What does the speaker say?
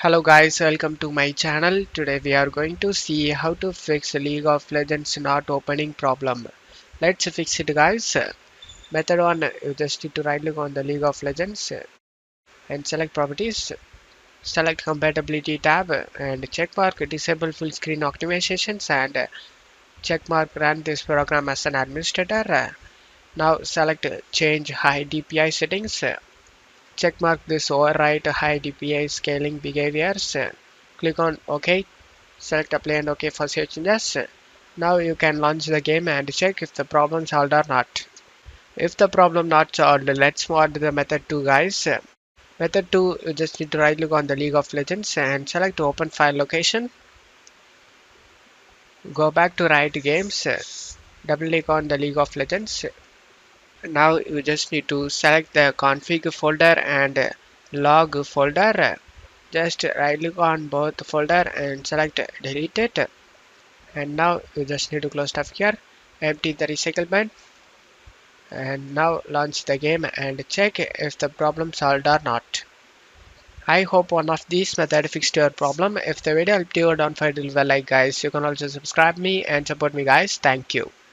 Hello guys, welcome to my channel. Today we are going to see how to fix League of Legends not opening problem. Let's fix it guys. Method 1, you just need to right click on the League of Legends and select properties. Select compatibility tab and check mark disable full screen optimizations and check mark run this program as an administrator. Now select change high DPI settings. Check mark this override high DPI scaling behaviors. Click on OK. Select apply and OK for save changes. Now you can launch the game and check if the problem solved or not. If the problem not solved, let's move on to the method 2 guys. Method 2, you just need to right click on the League of Legends and select open file location. Go back to write games. Double click on the League of Legends. Now you just need to select the config folder and log folder. Just right click on both folder and select delete it. And now you just need to close stuff here, empty the recycle bin, and now launch the game and check if the problem solved or not. I hope one of these methods fixed your problem. If the video helped you, don't forget to leave a like guys. You can also subscribe me and support me guys. Thank you.